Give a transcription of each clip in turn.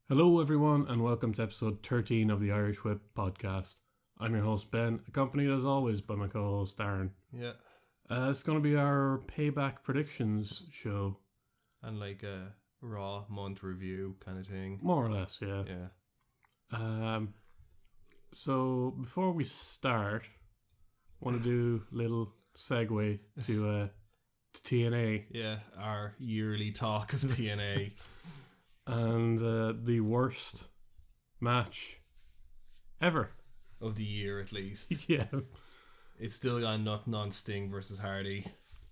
Hello, everyone, and welcome to episode 13 of the Irish Whip podcast. I'm your host, Ben, accompanied as always by my co host, Darren. Yeah. It's going to be our Payback predictions show. And like a raw month review kind of thing. More or less, yeah. Yeah. So, before we start, I want to do a little segue to TNA. Yeah, our yearly talk of TNA. And the worst match ever. Of the year, at least. Yeah. It's still got nothing on Sting versus Hardy,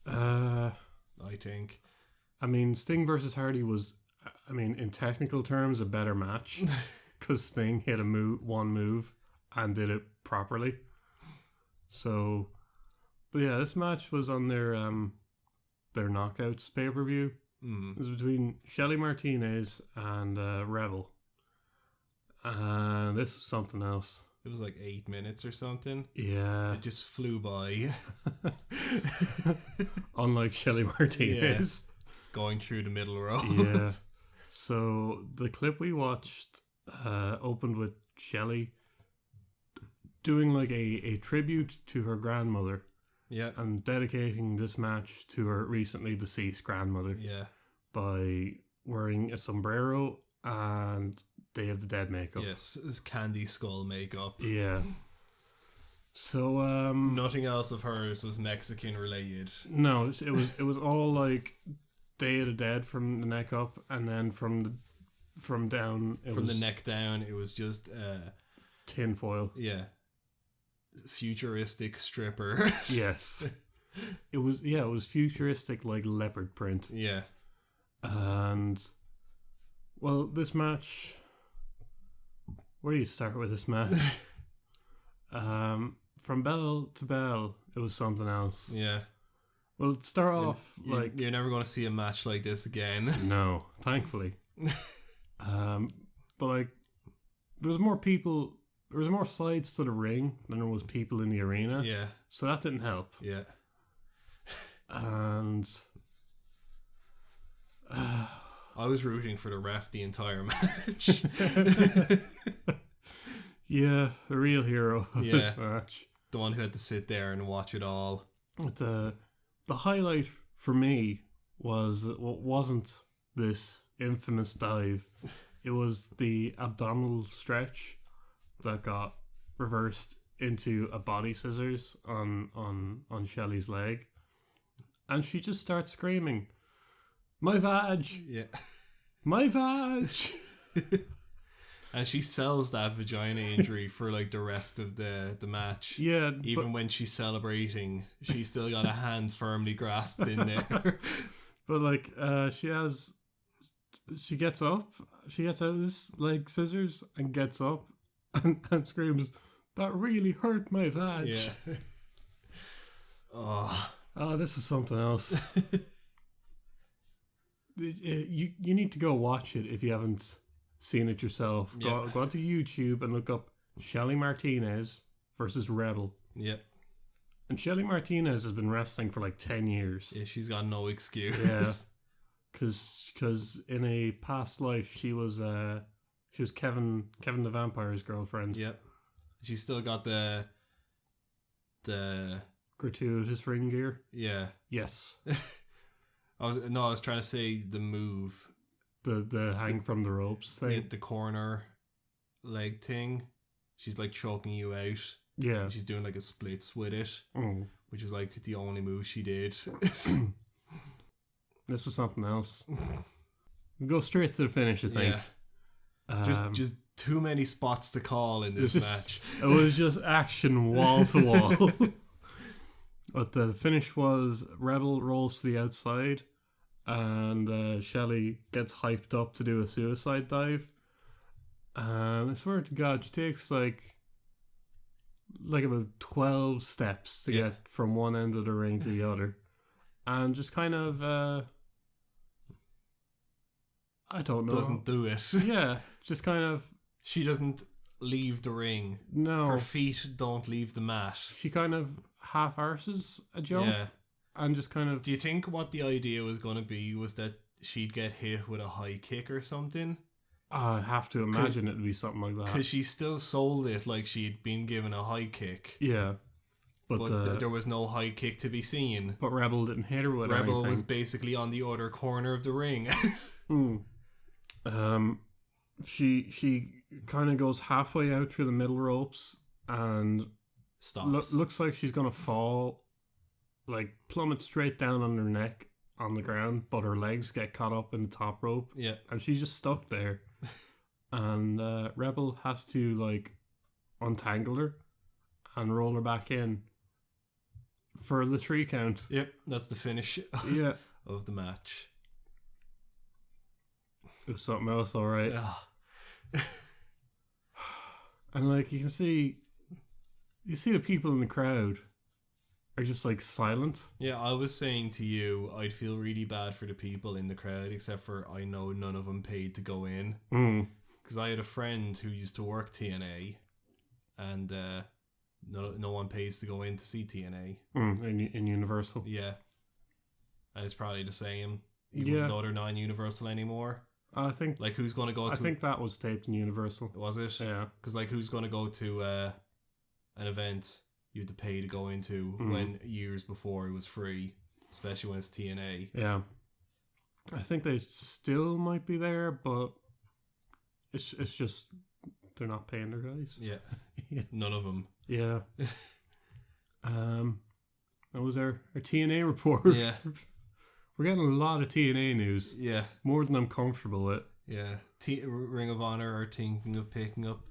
I I think. mean, Sting versus Hardy was, in technical terms, a better match. Because Sting hit one move and did it properly. So, but yeah, this match was on their Knockouts pay-per-view. It was between Shelly Martinez and Rebel. And this was something else. It was like 8 minutes or something. Yeah. It just flew by. Unlike Shelly Martinez. Yeah. Going through the middle row. Yeah. So the clip we watched opened with Shelly doing like a tribute to her grandmother. Yeah. And dedicating this match to her recently deceased grandmother. Yeah. By wearing a sombrero and Day of the Dead makeup. Yes, it's candy skull makeup. Yeah. So Nothing else of hers was Mexican related. no, it was all like Day of the Dead from the neck up, and then from down From the neck down, it was just tin foil. yeah, futuristic stripper. Yes. It was futuristic, like leopard print. Yeah. And well, this match, where do you start with this match? From bell to bell, it was something else. Yeah. Well, start off like you're never going to see a match like this again. no, thankfully. But like there was more sides to the ring than there was people in the arena. Yeah. So that didn't help. Yeah. And I was rooting for the ref the entire match. yeah, the real hero of this match. The one who had to sit there and watch it all. But the highlight for me wasn't this infamous dive. It was the abdominal stretch that got reversed into a body scissors on Shelley's leg. And she just starts screaming, "My vag! Yeah. My vag!" And she sells that vagina injury for like the rest of the match. Yeah. Even when she's celebrating, she's still got a hand firmly grasped in there. But like she gets up, she gets out of this leg scissors and gets up and screams, "That really hurt my vag." Yeah. Oh, this is something else. You need to go watch it if you haven't seen it yourself. Go onto YouTube and look up Shelly Martinez versus Rebel. Yep. And Shelly Martinez has been wrestling for like 10 years. Yeah, she's got no excuse. Yeah. Because in a past life she was Kevin the Vampire's girlfriend. Yep. She's still got the gratuitous ring gear. Yeah. Yes. I was trying to say the move. The hang from the ropes thing. The corner leg thing. She's like choking you out. Yeah. She's doing like a splits with it. Mm. Which is like the only move she did. This was something else. We'll go straight to the finish, I think. Yeah. Just too many spots to call in this match. It was just action wall to wall. But the finish was Rebel rolls to the outside and Shelly gets hyped up to do a suicide dive. And I swear to God, she takes like about 12 steps to get from one end of the ring to the other. And just kind of, I don't know. Doesn't do it. Yeah, just kind of. She doesn't leave the ring. No. Her feet don't leave the mat. She kind of half arses a jump. Yeah. And just kind of. Do you think what the idea was going to be was that she'd get hit with a high kick or something? I have to imagine it'd be something like that. Because she still sold it like she'd been given a high kick. Yeah. But there was no high kick to be seen. But Rebel didn't hit her with Rebel anything. was basically on the other corner of the ring. She kind of goes halfway out through the middle ropes and Stops. looks like she's gonna fall, like plummet straight down on her neck on the ground, but her legs get caught up in the top rope. Yeah. And she's just stuck there. And Rebel has to like untangle her and roll her back in for the 3 count. Yep, that's the finish Yeah. of the match. It was something else, alright. Ah. And like you see the people in the crowd are just like silent. Yeah, I was saying to you, I'd feel really bad for the people in the crowd, except for I know none of them paid to go in. Because I had a friend who used to work TNA, and no one pays to go in to see TNA. In Universal. Yeah. And it's probably the same, even though they're not in Universal anymore. I think like who's going to go to... I think that was taped in Universal. Was it? Yeah. Because like who's going to go to an event you had to pay to go into when years before it was free, especially when it's TNA. Yeah. I think they still might be there, but it's just they're not paying their guys. Yeah. None of them. Yeah. That was our TNA report. Yeah. We're getting a lot of TNA news. Yeah. More than I'm comfortable with. Yeah. Ring of Honor are thinking of picking up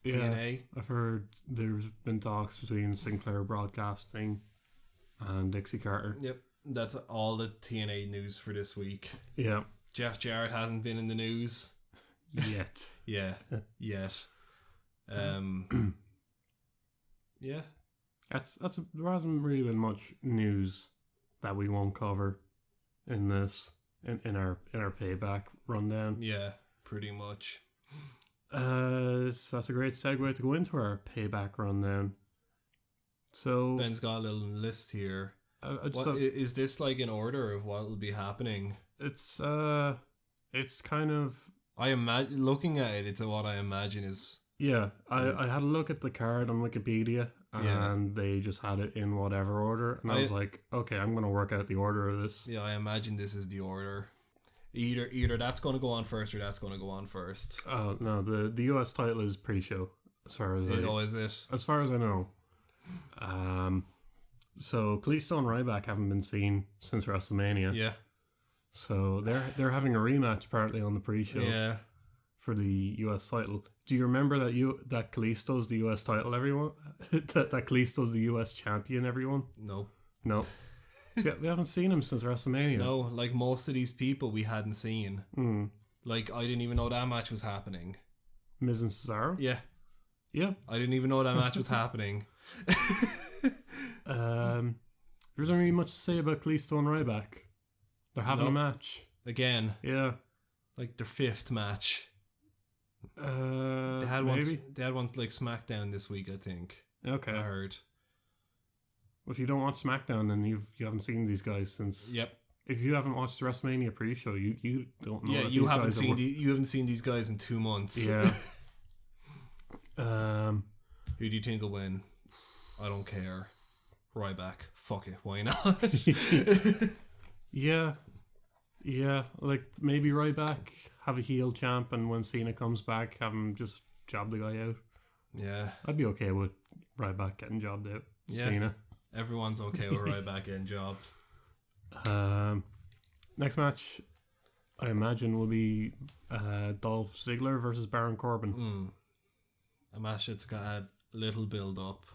TNA. Yeah, I've heard there's been talks between Sinclair Broadcasting and Dixie Carter. Yep. That's all the TNA news for this week. Yeah. Jeff Jarrett hasn't been in the news. Yet. Yeah. Yet. Yeah. There hasn't really been much news that we won't cover in this in our payback rundown. Yeah, pretty much. So that's a great segue to go into our payback rundown. So Ben's got a little list here. Is this like in order of what will be happening? It's kind of... I imagine looking at it. It's what I imagine is. Yeah, I had a look at the card on Wikipedia, and they just had it in whatever order, and I was like, okay, I'm going to work out the order of this. Yeah, I imagine this is the order. Either that's going to go on first, or that's going to go on first. Oh no, the US title is pre-show, as far as is it? As far as I know. So Kalisto and Ryback haven't been seen since WrestleMania. Yeah. So they're having a rematch partly on the pre-show. Yeah. For the US title. Do you remember that Kalisto's the US title, everyone? that Kalisto's the US champion, everyone? No. Yeah, we haven't seen him since WrestleMania. No, like most of these people we hadn't seen. Like I didn't even know that match was happening. Miz and Cesaro? Yeah. Yeah. I didn't even know that match was happening. There's not really much to say about Kalisto and Ryback. They're having a match. Again. Yeah. Like their 5th match. They had one like SmackDown this week, I think. Okay. I heard. Well, if you don't watch SmackDown, then you haven't seen these guys since. Yep. If you haven't watched the WrestleMania pre-show, you don't know. Yeah, you haven't seen these guys in 2 months. Yeah. Who do you think will win? I don't care. Ryback. Fuck it. Why not? Yeah. Like maybe Ryback have a heel champ, and when Cena comes back, have him just job the guy out. Yeah. I'd be okay with Ryback getting jobbed out. Yeah. Cena. Everyone's okay with Ryback getting jobbed. Next match, I imagine, will be Dolph Ziggler versus Baron Corbin. A match that's got a little build up.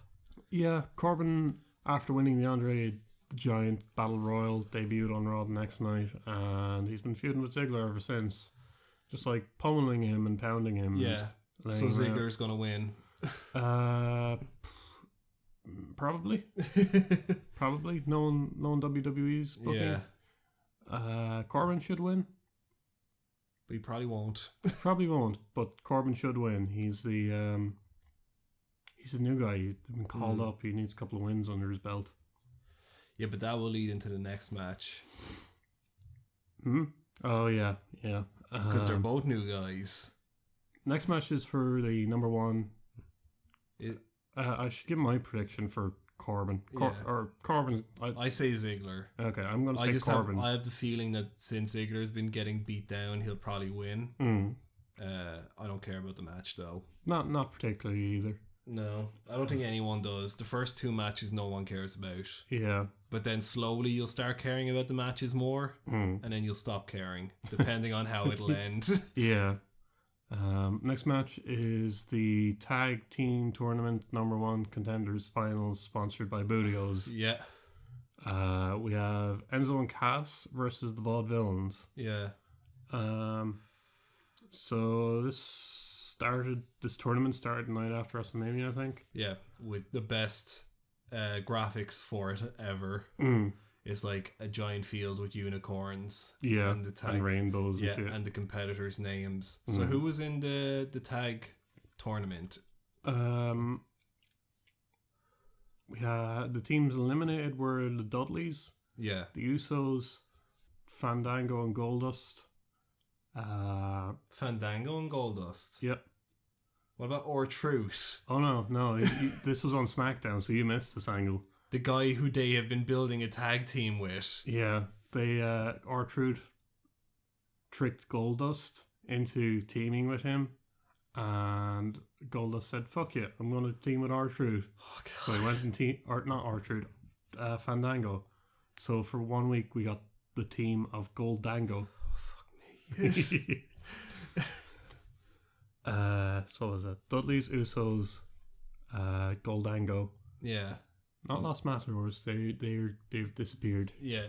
Yeah, Corbin, after winning the Andre the Giant Battle Royal, debuted on Raw the next night, and he's been feuding with Ziggler ever since. Just like pummeling him and pounding him. Yeah. So Ziggler's going to win. Probably. Probably. Knowing WWE's booking. Yeah. Corbin should win. But he probably won't. Probably won't, but Corbin should win. He's the new guy. He's been called up. He needs a couple of wins under his belt. Yeah, but that will lead into the next match. Oh, yeah. Because they're both new guys. Next match is for the number one. It, I should give my prediction for Corbin. Corbin. I say Ziggler. Okay, I'm going to say Corbin. I have the feeling that since Ziggler's been getting beat down, he'll probably win. I don't care about the match though. Not particularly either. No, I don't think anyone does. The first two matches no one cares about. Yeah. But then slowly you'll start caring about the matches more, and then you'll stop caring, depending on how it'll end. Yeah. Next match is the Tag Team Tournament number one contenders finals, sponsored by Bootios. Yeah. We have Enzo and Cass versus the Vaudevillains. Yeah. So this tournament started the night after WrestleMania, I think. Yeah, with the best graphics for it ever. It's like a giant field with unicorns. Yeah, and, the tag, and rainbows and shit. And the competitors' names. So who was in the tag tournament? We had the teams eliminated were the Dudleys, yeah, the Usos, Fandango and Goldust. Fandango and Goldust. Yep. What about R-Truth? Oh no! This was on SmackDown, so you missed this angle. The guy who they have been building a tag team with. Yeah, they R-Truth tricked Goldust into teaming with him, and Goldust said, "Fuck it, I'm going to team with R-Truth." Oh, so he went and not R-Truth, Fandango. So for 1 week we got the team of Goldango. Oh, fuck me. Yes. So what was that? Dudley's, Usos, Goldango. Yeah. Not Lost Matadors. They've disappeared. Yeah.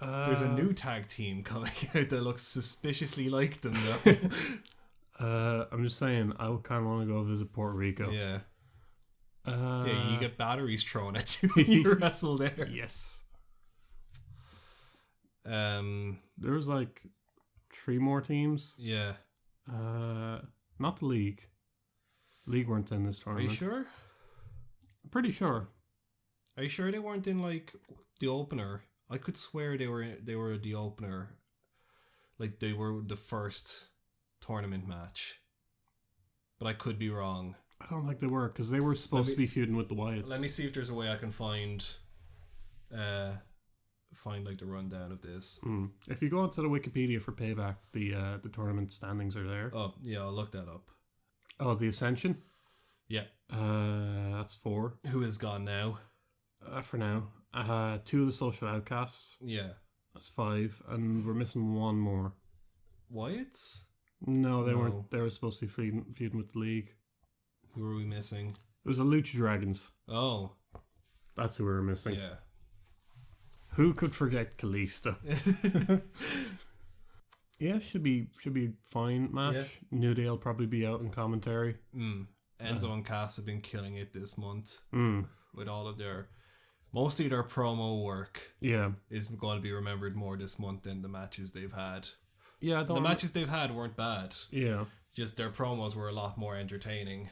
There's a new tag team coming out that looks suspiciously like them though. I'm just saying, I would kind of want to go visit Puerto Rico. Yeah. Yeah, you get batteries thrown at you when you wrestle there. Yes. There was like 3 more teams. Yeah. Not the league. League weren't in this tournament. Are you sure? I'm pretty sure. Are you sure they weren't in like the opener? I could swear they were the opener. Like they were the first tournament match. But I could be wrong. I don't think they were, because they were supposed to be feuding with the Wyatts. Let me see if there's a way I can find like the rundown of this. If you go onto the Wikipedia for Payback, the tournament standings are there. Oh yeah, I'll look that up. Oh, the Ascension. Yeah. That's 4. Who is gone now? For now. 2 of the Social Outcasts. Yeah. That's 5, and we're missing 1 more. Wyatts? No, they weren't. They were supposed to be feuding with the league. Who are we missing? It was the Lucha Dragons. Oh. That's who we were missing. Yeah. Who could forget Kalisto? Yeah, should be a fine match. Yeah. New Day will probably be out in commentary. Enzo and Cass have been killing it this month with all of mostly their promo work. Yeah, is going to be remembered more this month than the matches they've had. Yeah, the matches they've had weren't bad. Yeah, just their promos were a lot more entertaining.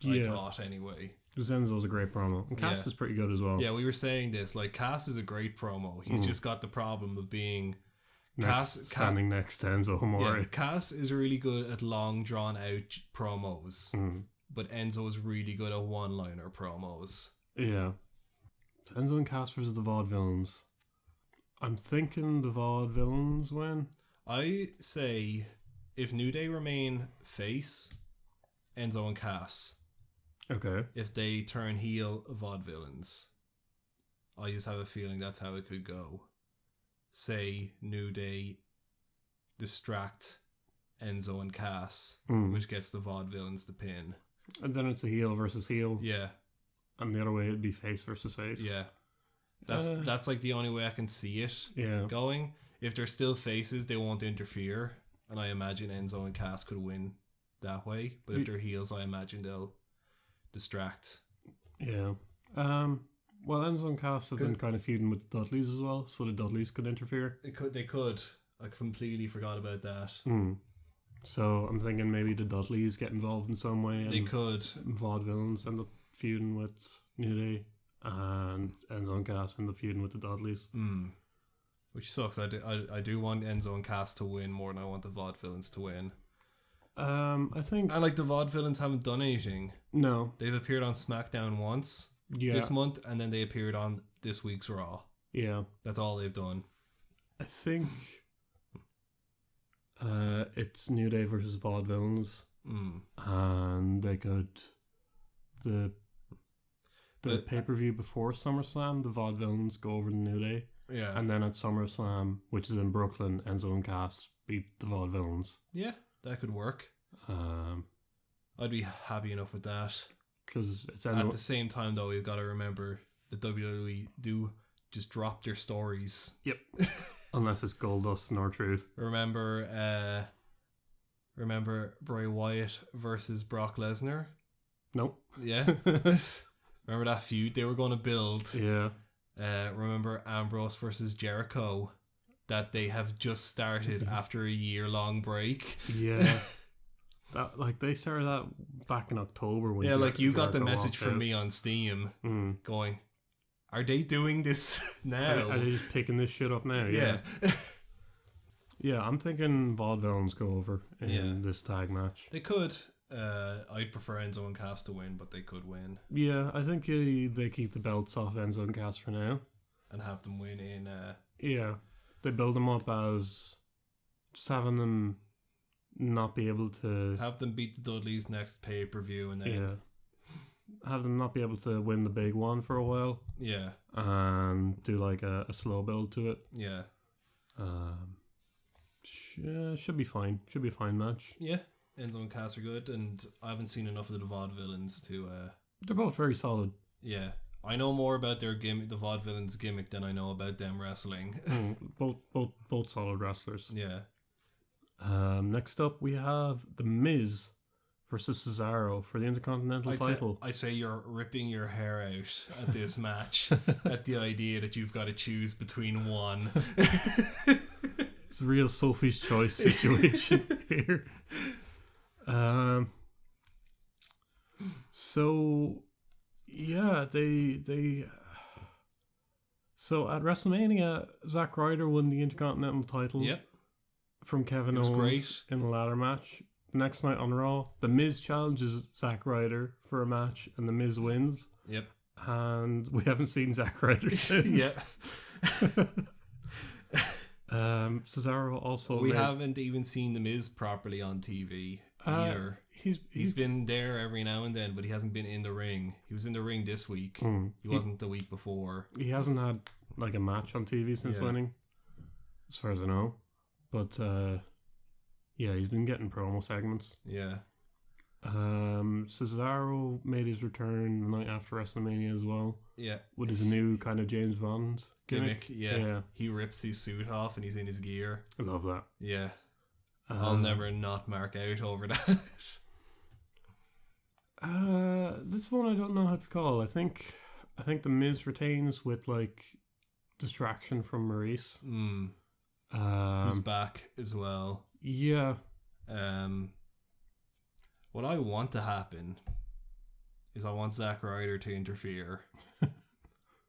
I thought anyway. Enzo's a great promo, and Cass is pretty good as well. Yeah, we were saying this. Like Cass is a great promo. He's just got the problem of being standing next to Enzo Amore. Yeah, Cass is really good at long, drawn out promos, but Enzo is really good at one-liner promos. Yeah, Enzo and Cass versus the Vaudevillains. I'm thinking the Vaudevillains win. I say if New Day remain face, Enzo and Cass. Okay. If they turn heel, Vaudevillains. I just have a feeling that's how it could go. Say New Day distract Enzo and Cass, which gets the Vaudevillains the pin. And then it's a heel versus heel. Yeah. And the other way it'd be face versus face. Yeah. That's like the only way I can see it going. If they're still faces, they won't interfere. And I imagine Enzo and Cass could win that way. But if they're heels, I imagine they'll distract. Yeah. Well, Enzo and Cass have been kind of feuding with the Dudleys as well, so the Dudleys could interfere. They could. I completely forgot about that. So I'm thinking maybe the Dudleys get involved in some way. They could. Vaudevillains end up feuding with New Day, and Enzo and Cass end up feuding with the Dudleys. Which sucks. I do want Enzo and Cass to win more than I want the Vaudevillains to win. I think I like the Vaudevillains haven't done anything. no. They've appeared on SmackDown once this month, and then they appeared on this week's Raw. Yeah. That's all they've done. I think it's New Day versus Vaudevillains, and they could the pay-per-view before SummerSlam, the Vaudevillains go over the New Day. Yeah. And then at SummerSlam, which is in Brooklyn, Enzo and Cass beat the Vaudevillains. Yeah, that could work. I'd be happy enough with that. Because it's at the same time, though, we've got to remember that WWE do just drop their stories. Yep. Unless it's Goldust and R-Truth. Remember Bray Wyatt versus Brock Lesnar? Nope. Yeah. Remember that feud they were going to build? Yeah. Remember Ambrose versus Jericho that they have just started after a year-long break? Yeah. That, like, they started that back in October. When you got the message from me on Steam going, are they doing this now? Are they just picking this shit up now? Yeah. Yeah, I'm thinking Vaudevillains go over in this tag match. They could. I'd prefer Enzo and Cass to win, but they could win. Yeah, I think they keep the belts off Enzo and Cass for now. And have them win in... Yeah, they build them up as just having them not be able to... Have them beat the Dudleys next pay-per-view and then... Yeah. Have them not be able to win the big one for a while. Yeah. And do like a slow build to it. Yeah. Should be fine. Should be a fine match. Yeah. Enzo and Cass are good, and I haven't seen enough of the Vaudevillains to... They're both very solid. Yeah. I know more about their gimmick, the Vaudevillains gimmick, than I know about them wrestling. Both solid wrestlers. Yeah. Next up, we have The Miz versus Cesaro for the Intercontinental title. I'd say you're ripping your hair out at this match at the idea that you've got to choose between one. It's a real Sophie's Choice situation here. So yeah, so at WrestleMania, Zack Ryder won the Intercontinental title. Yep. From Kevin Owens in a ladder match. The next night on Raw, The Miz challenges Zack Ryder for a match, and The Miz wins. Yep. And we haven't seen Zack Ryder since. Yeah. Cesaro also. We haven't even seen The Miz properly on TV either. He's been there every now and then, but he hasn't been in the ring. He was in the ring this week. He wasn't the week before. He hasn't had like a match on TV since winning, as far as I know. But yeah, he's been getting promo segments. Yeah. Cesaro made his return the night after WrestleMania as well. Yeah. With his new kind of James Bond gimmick. Yeah. He rips his suit off and he's in his gear. I love that. Yeah. I'll never not mark out over that. This one I don't know how to call. I think The Miz retains with like distraction from Maurice. Who's back as well. Yeah. What I want to happen is I want Zack Ryder to interfere,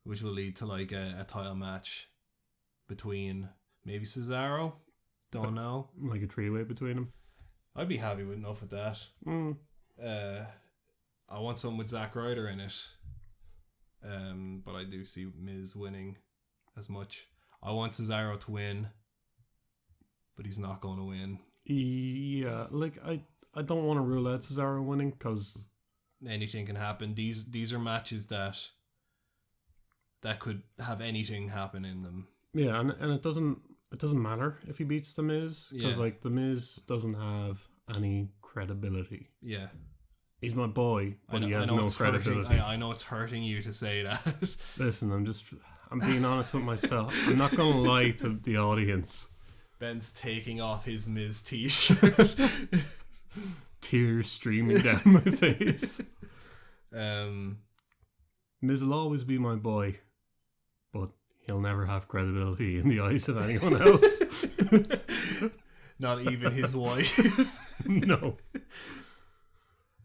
which will lead to like a title match between maybe Cesaro. Don't know. Like a three-way between them. I'd be happy with enough of that. I want something with Zack Ryder in it. But I do see Miz winning as much. I want Cesaro to win, but he's not going to win. Yeah, like I don't want to rule out Cesaro winning because anything can happen. These are matches that could have anything happen in them. Yeah, and it doesn't matter if he beats The Miz because like The Miz doesn't have any credibility. Yeah. He's my boy, but he has no credibility. I know it's hurting you to say that. Listen, I'm being honest with myself. I'm not going to lie to the audience. Ben's taking off his Miz t-shirt. Tears streaming down my face. Miz will always be my boy, but he'll never have credibility in the eyes of anyone else. Not even his wife. No.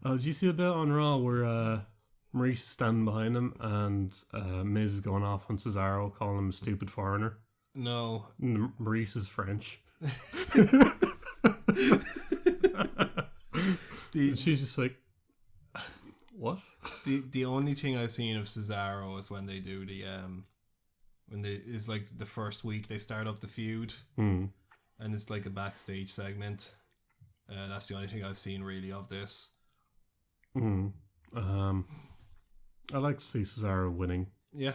Did you see a bit on Raw where Maurice is standing behind him and Miz is going off on Cesaro, calling him a stupid foreigner? No. Maurice is French. She's just like, what? The only thing I've seen of Cesaro is when they do is like the first week they start up the feud, and it's like a backstage segment. That's the only thing I've seen really of this. I'd like to see Cesaro winning. Yeah.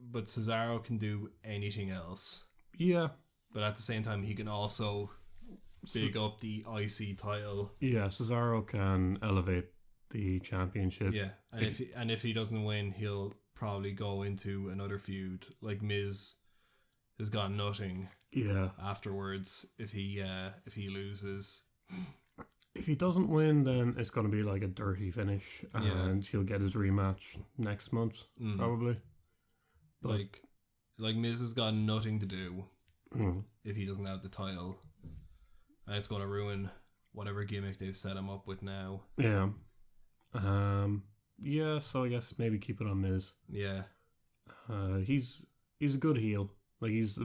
But Cesaro can do anything else. Yeah. But at the same time, he can also big up the IC title. Yeah, Cesaro can elevate the championship. Yeah, and if he doesn't win, he'll probably go into another feud. Like Miz has got nothing. Yeah. Afterwards, if he loses. If he doesn't win, then it's going to be like a dirty finish, and he'll get his rematch next month, probably. But like Miz has got nothing to do if he doesn't have the title, and it's going to ruin whatever gimmick they've set him up with now. Yeah. Yeah. So I guess maybe keep it on Miz. Yeah. He's a good heel. Like he's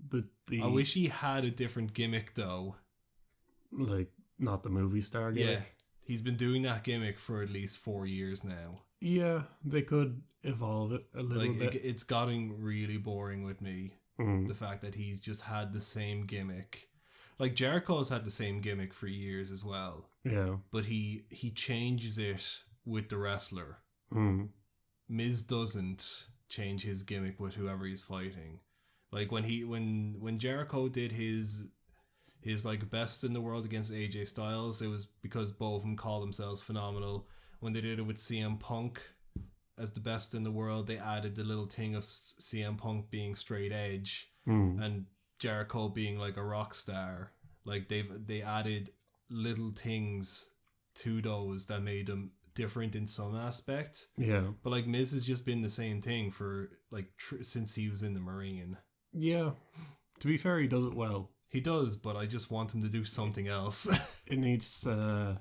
the. I wish he had a different gimmick though. Like. Not the movie star gimmick. Yeah, he's been doing that gimmick for at least 4 years now. Yeah, they could evolve it a little bit. It's gotten really boring with me. The fact that he's just had the same gimmick. Like Jericho's had the same gimmick for years as well. Yeah. But he changes it with the wrestler. Miz doesn't change his gimmick with whoever he's fighting. Like when Jericho did his like best in the world against AJ Styles, it was because both of them called themselves phenomenal. When they did it with CM Punk as the best in the world, they added the little thing of CM Punk being straight edge and Jericho being like a rock star. Like they added little things to those that made them different in some aspect. Yeah. But like Miz has just been the same thing for like since he was in the Marine. Yeah. To be fair, he does it well. He does, but I just want him to do something else. It needs to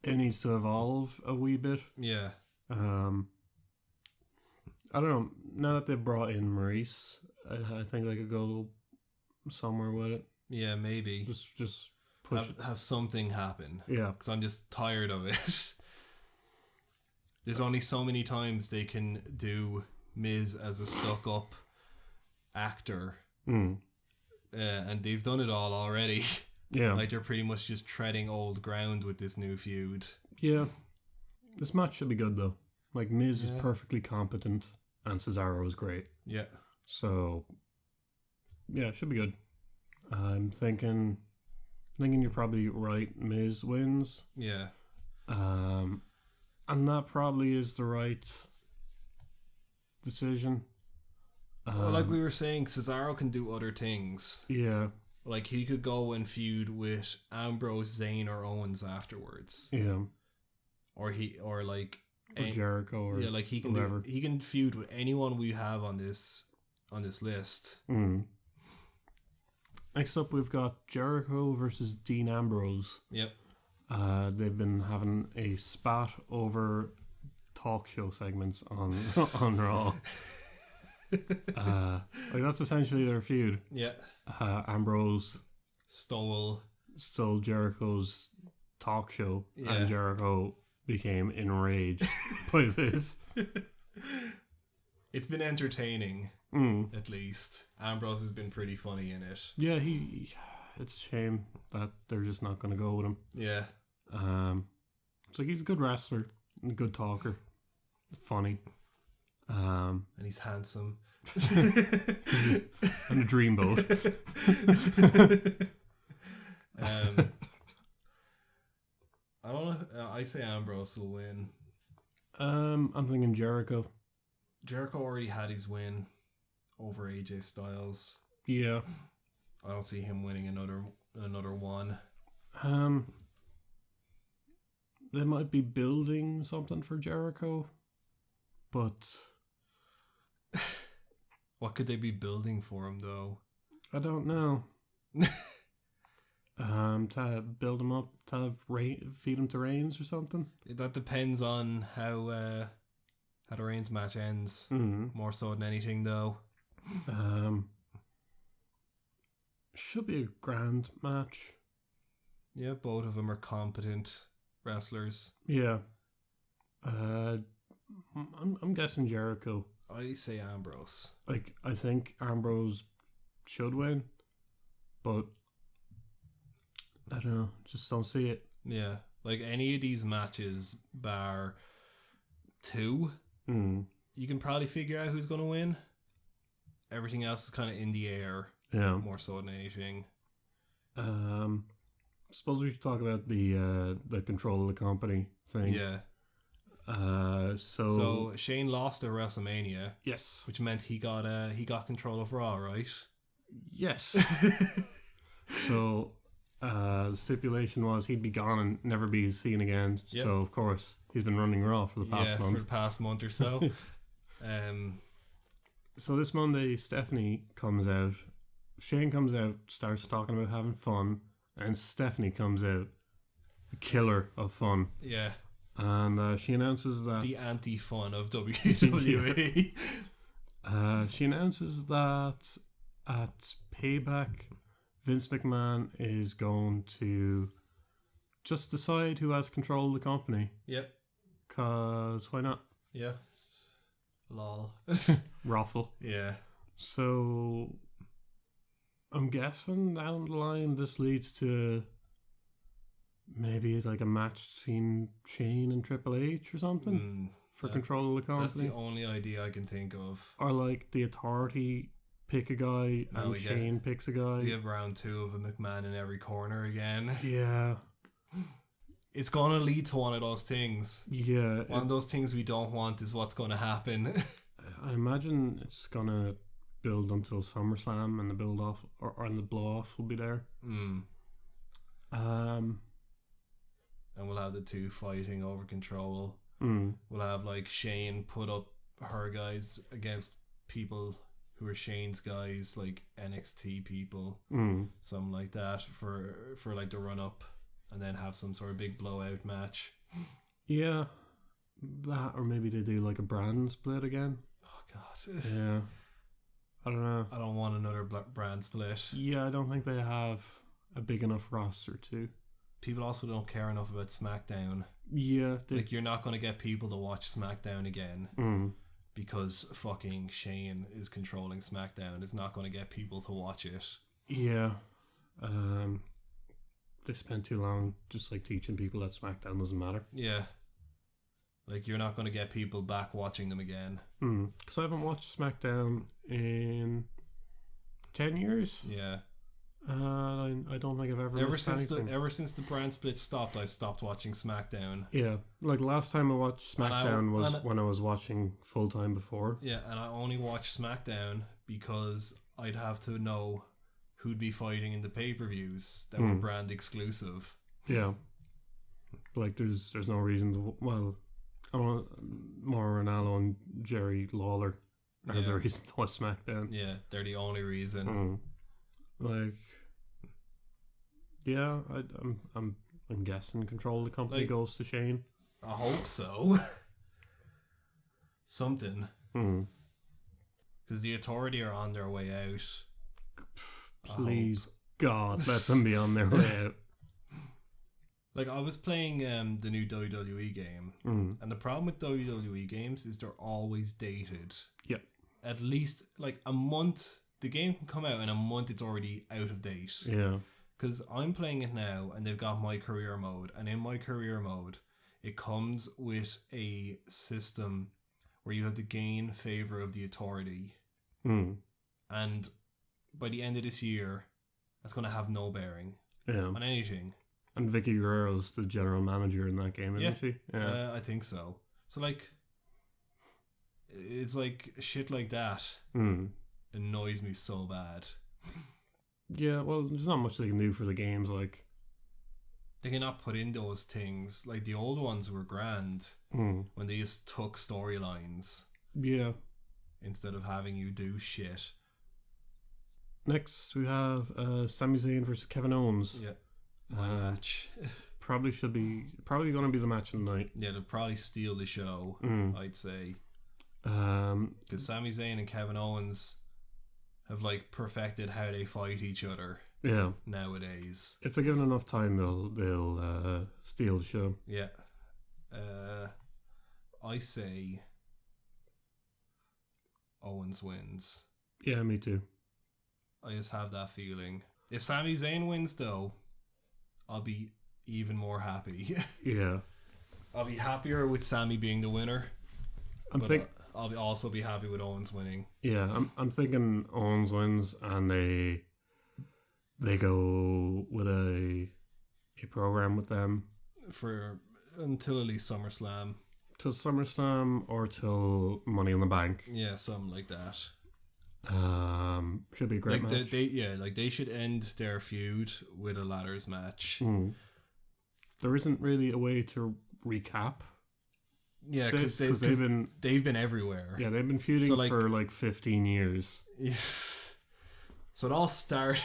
evolve a wee bit. Yeah. I don't know. Now that they've brought in Maurice, I think they could go somewhere with it. Yeah, maybe. Just push have something happen. Yeah. Because I'm just tired of it. There's only so many times they can do Miz as a stuck-up actor. And they've done it all already. Yeah. Like they're pretty much just treading old ground with this new feud. Yeah. This match should be good though. Like Miz is perfectly competent and Cesaro is great. Yeah. So yeah, it should be good. I'm thinking you're probably right. Miz wins. Yeah. And that probably is the right decision. Well, like we were saying, Cesaro can do other things. Yeah. Like he could go and feud with Ambrose, Zayn, or Owens afterwards. Yeah. Or Jericho or like he can he can feud with anyone we have on this list. Next up, we've got Jericho versus Dean Ambrose. Yep. They've been having a spat over talk show segments on Raw. Like that's essentially their feud. Yeah. Ambrose stole Jericho's talk show, and Jericho became enraged by this. It's been entertaining, at least. Ambrose has been pretty funny in it. Yeah, it's a shame that they're just not going to go with him. Yeah. It's like he's a good wrestler, and a good talker, funny. And he's handsome. And a dreamboat. I don't know. I'd say Ambrose will win. I'm thinking Jericho. Jericho already had his win over AJ Styles. Yeah. I don't see him winning another one. They might be building something for Jericho, but what could they be building for him though? I don't know. To build him up, to feed him to Reigns or something. That depends on how the Reigns match ends. More so than anything, though. Should be a grand match. Yeah, both of them are competent wrestlers. Yeah. I'm guessing Jericho. I say Ambrose. Like, I think Ambrose should win, but I don't know. Just don't see it. Yeah, like any of these matches, bar 2, you can probably figure out who's going to win. Everything else is kind of in the air. Yeah. More so than anything. Suppose we should talk about the control of the company thing. Yeah. So Shane lost at WrestleMania. Yes. Which meant he got control of Raw, right? Yes. So the stipulation was he'd be gone and never be seen again. Yep. So of course he's been running Raw for the past month. For the past month or so. So this Monday, Stephanie comes out. Shane comes out, starts talking about having fun, and Stephanie comes out, the killer of fun. Yeah. And she announces that... the anti-fun of WWE. She announces that at Payback, Vince McMahon is going to just decide who has control of the company. Yep. Because why not? Yeah. Lol. Raffle. Yeah. So I'm guessing down the line this leads to maybe like a match between Shane and Triple H or something for control of the company. That's the only idea I can think of. Or like the Authority pick a guy and Shane picks a guy. We have round 2 of a McMahon in every corner again. Yeah. It's going to lead to one of those things. Yeah. One of those things we don't want is what's going to happen. I imagine it's going to build until SummerSlam and the build off or the blow off will be there. And we'll have the 2 fighting over control. We'll have like Shane put up her guys against people who are Shane's guys, like NXT people, something like that for like the run up, and then have some sort of big blowout match. Yeah, that, or maybe they do like a brand split again. Oh god. Yeah, I don't know. I don't want another brand split. Yeah, I don't think they have a big enough roster to. People also don't care enough about SmackDown. Yeah, like you're not going to get people to watch SmackDown again because fucking Shane is controlling SmackDown. It's not going to get people to watch it. Yeah, they spent too long just like teaching people that SmackDown doesn't matter. Yeah, like you're not going to get people back watching them again. Because I haven't watched SmackDown in 10 years. Yeah. I don't think I've ever missed anything. Ever since the brand split stopped, I stopped watching SmackDown. Yeah, like last time I watched SmackDown was when I was watching full time before. Yeah, and I only watched SmackDown because I'd have to know who'd be fighting in the pay-per-views that were brand exclusive. Yeah, like there's no reason to. Well, I want Mauro Ranallo and Jerry Lawler as a reason to watch SmackDown. Yeah, they're the only reason. Like, yeah, I'm guessing control of the company goes to Shane. I hope so. Something. Because the Authority are on their way out. Please, God, let them be on their way out. Like, I was playing the new WWE game, and the problem with WWE games is they're always dated. Yep. At least, like, a month. The game can come out in a month, it's already out of date. Yeah. Because I'm playing it now, and they've got my career mode, and in my career mode, it comes with a system where you have to gain favor of the Authority. And by the end of this year, that's going to have no bearing on anything. And Vicky Guerrero's the general manager in that game, isn't she? Yeah, I think so. So, like, it's like shit like that annoys me so bad. Yeah, well, there's not much they can do for the games. Like, they cannot put in those things. Like, the old ones were grand when they just took storylines. Yeah. Instead of having you do shit. Next, we have Sami Zayn versus Kevin Owens. Yeah. My match. Probably going to be the match of the night. Yeah, they'll probably steal the show, I'd say. Because Sami Zayn and Kevin Owens, have like perfected how they fight each other Yeah. nowadays. If they're given enough time, they'll steal the show. Yeah. I say Owens wins. Yeah, me too. I just have that feeling. If Sami Zayn wins, though, I'll be even more happy. Yeah. I'll be happier with Sami being the winner. I'll also be happy with Owens winning. Yeah, I'm thinking Owens wins and they go with a program with them for until at least SummerSlam. Till SummerSlam or till Money in the Bank. Yeah, something like that. Should be a great match. They should end their feud with a ladders match. There isn't really a way to recap. Yeah, because they've been everywhere. Yeah, they've been feuding for like 15 years. So it all started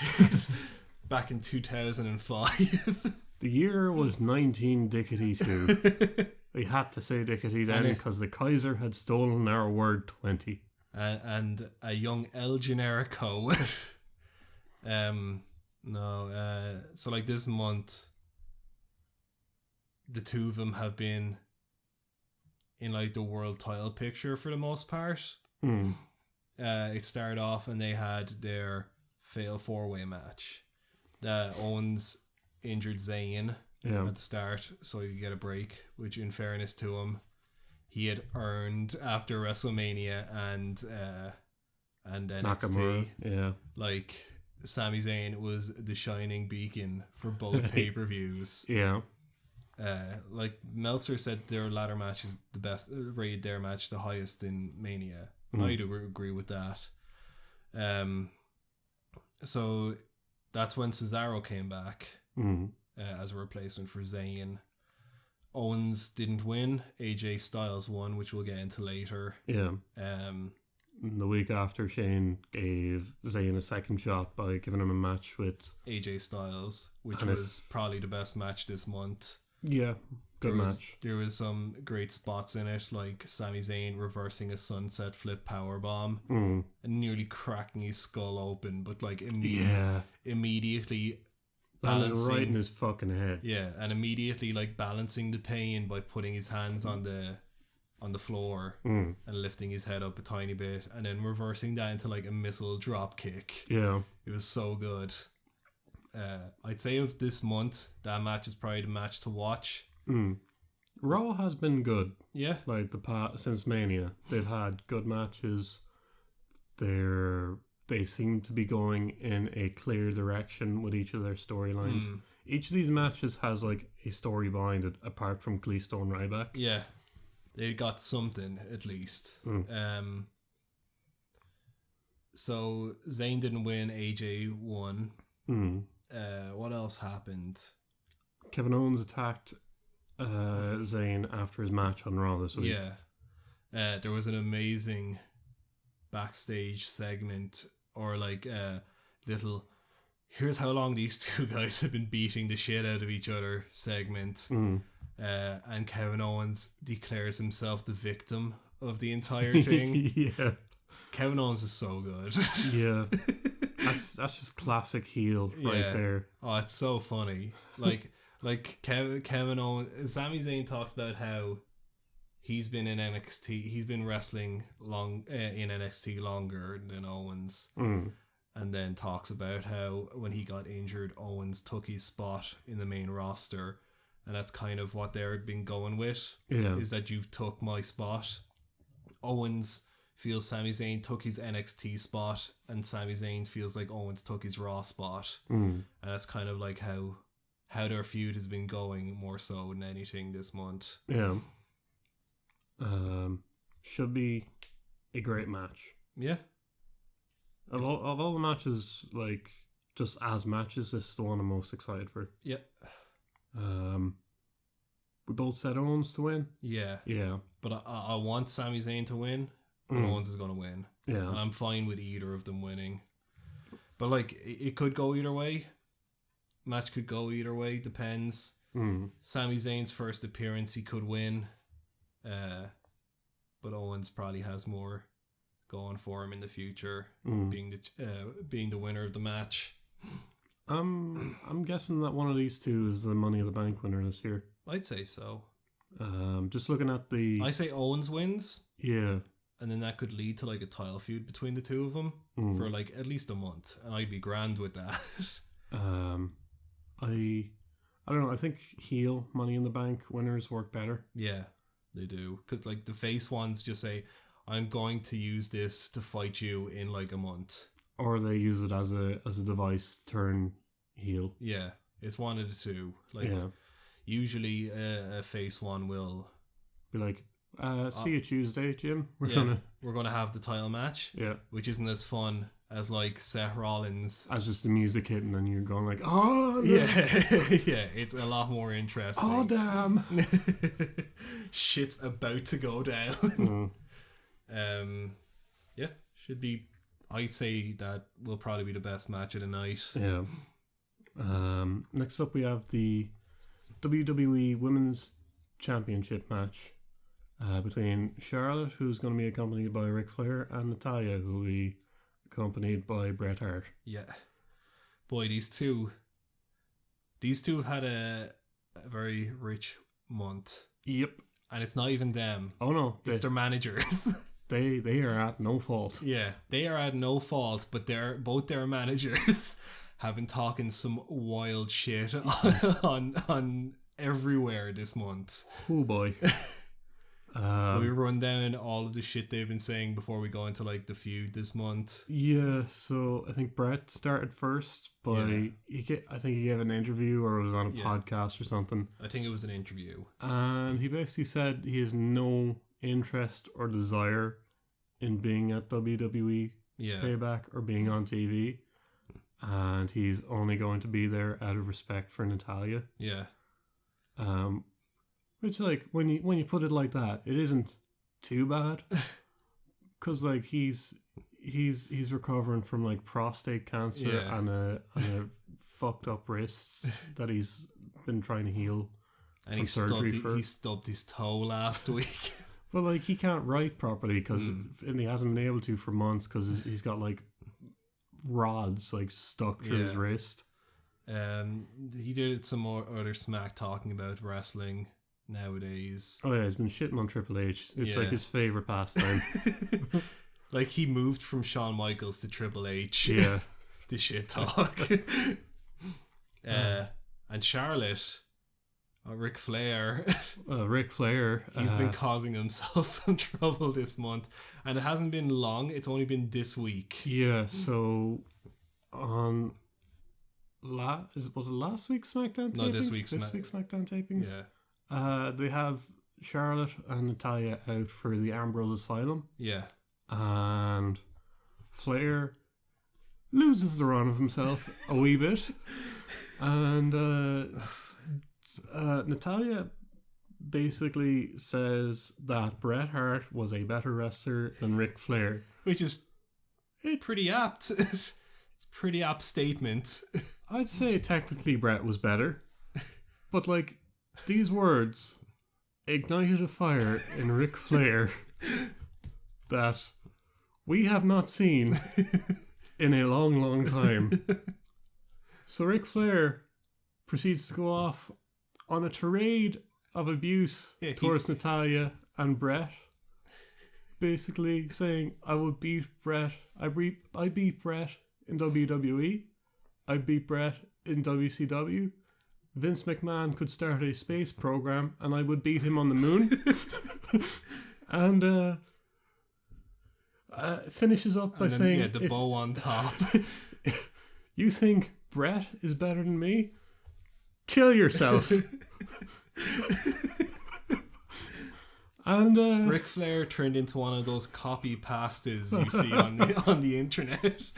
back in 2005. The year was 19-2. We had to say dickety then because the Kaiser had stolen our word 20. And a young El Generico. So like this month, the two of them have been in like the world title picture for the most part. It started off and they had their fatal 4-way match. Owens injured Zayn at the start, so he could get a break, which in fairness to him, he had earned after WrestleMania and NXT. Nakamura, yeah. Like Sami Zayn was the shining beacon for both pay-per-views. Yeah. Like Meltzer said, their ladder match is the best, rated their match the highest in Mania. I do agree with that. So that's when Cesaro came back as a replacement for Zayn. Owens didn't win. AJ Styles won, which we'll get into later. Yeah. The week after, Shane gave Zayn a second shot by giving him a match with AJ Styles, which was probably the best match this month. Yeah, good match. There was some great spots in it, like Sami Zayn reversing a sunset flip powerbomb and nearly cracking his skull open, but like immediately balancing right in his fucking head. Yeah, and immediately like balancing the pain by putting his hands on the floor and lifting his head up a tiny bit, and then reversing that into like a missile drop kick. Yeah, it was so good. I'd say of this month, that match is probably the match to watch. Raw has been good. Yeah, like since Mania, they've had good matches. They seem to be going in a clear direction with each of their storylines. Each of these matches has like a story behind it, apart from Kalisto and Ryback. Yeah, they got something at least. So Zayn didn't win. AJ won. What else happened? Kevin Owens attacked Zayn after his match on Raw this week. Yeah, there was an amazing backstage segment, or like little here's how long these two guys have been beating the shit out of each other segment. And Kevin Owens declares himself the victim of the entire thing. Yeah, Kevin Owens is so good. Yeah, that's just classic heel right there. Oh, it's so funny. Like Kevin Owens, Sami Zayn talks about how he's been in NXT. He's been wrestling in NXT longer than Owens. And then talks about how when he got injured, Owens took his spot in the main roster. And that's kind of what they've been going with. Yeah. Is that you've took my spot. Owens feels Sami Zayn took his NXT spot, and Sami Zayn feels like Owens took his Raw spot. And that's kind of like how their feud has been going more so than anything this month. Yeah. Should be a great match. Yeah. Of all the matches, like, just as matches, this is the one I'm most excited for. Yeah. We both said Owens to win. Yeah. Yeah. But I want Sami Zayn to win, but Owens is going to win. Yeah. And I'm fine with either of them winning. But, like, it could go either way. Match could go either way, depends. Sami Zayn's first appearance, he could win. But Owens probably has more going for him in the future, Mm. being the winner of the match. I'm guessing that one of these two is the Money in the Bank winner this year. I'd say so. Just looking at the I say Owens wins, yeah. and then that could lead to like a title feud between the two of them for like at least a month, and I'd be grand with that. I don't know. I think heel Money in the Bank winners work better. Yeah, they do, because like the face ones just say, "I'm going to use this to fight you in like a month," Or they use it as a device to turn heel. Yeah, it's one of the two. Like usually a face one will be like, see you Tuesday, Jim. We're gonna have the title match. Yeah, which isn't as fun as like Seth Rollins. As just the music hitting and you're going like, oh no. Yeah, yeah, it's a lot more interesting. Oh damn, shit's about to go down. Yeah, should be. I'd say that will probably be the best match of the night. Yeah. Next up we have the WWE Women's Championship match between Charlotte, who's going to be accompanied by Ric Flair, and Natalya, who will be accompanied by Bret Hart. Yeah. Boy, these two have had a very rich month. Yep. And it's not even them. Oh no. It's their managers. They are at no fault. Yeah, they are at no fault, but both their managers have been talking some wild shit on everywhere this month. Oh boy. We run down all of the shit they've been saying before we go into like the feud this month. Yeah, so I think Bret started first by I think he gave an interview or it was on a podcast or something. I think it was an interview. And he basically said he has no interest or desire in being at WWE Payback or being on TV, and he's only going to be there out of respect for Natalya. Yeah. Which like when you put it like that, it isn't too bad, because like he's recovering from like prostate cancer and a fucked up wrists that he's been trying to heal. And he stubbed his toe last week. But like he can't write properly and he hasn't been able to for months because he's got like rods like stuck through his wrist. He did some more other smack talking about wrestling nowadays. Oh yeah, he's been shitting on Triple H. It's like his favorite pastime. Like he moved from Shawn Michaels to Triple H. Yeah, the shit talk. And Charlotte. Ric Flair. Ric Flair. He's been causing himself some trouble this month. And it hasn't been long. It's only been this week. Yeah, so on... was it last week's SmackDown tapings? No, this week's SmackDown tapings? Yeah. They have Charlotte and Natalya out for the Ambrose Asylum. Yeah. And Flair loses the run of himself a wee bit. And... Natalya basically says that Bret Hart was a better wrestler than Ric Flair, which is pretty apt. It's a pretty apt statement. I'd say technically Bret was better, but like these words ignited a fire in Ric Flair that we have not seen in a long, long time. So Ric Flair proceeds to go off on a tirade of abuse towards Natalya and Bret, basically saying, I will beat Bret. I beat Bret in WWE. I beat Bret in WCW. Vince McMahon could start a space program and I would beat him on the moon. And finishes up by saying, the bow on top. You think Bret is better than me? Kill yourself. And Ric Flair turned into one of those copy pastas you see on the internet.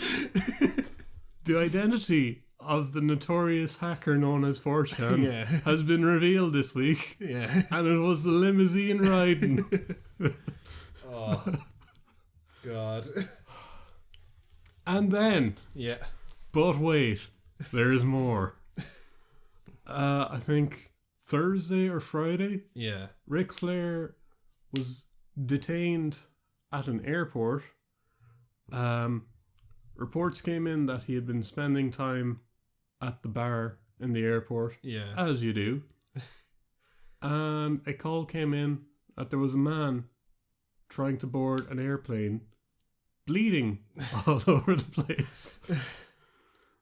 The identity of the notorious hacker known as 4chan has been revealed this week. Yeah. And it was the limousine riding. Oh God. And then but wait, there's more. I think Thursday or Friday, Ric Flair was detained at an airport Reports came in that he had been spending time at the bar in the airport, Yeah. as you do. And a call came in that there was a man trying to board an airplane, bleeding all over the place.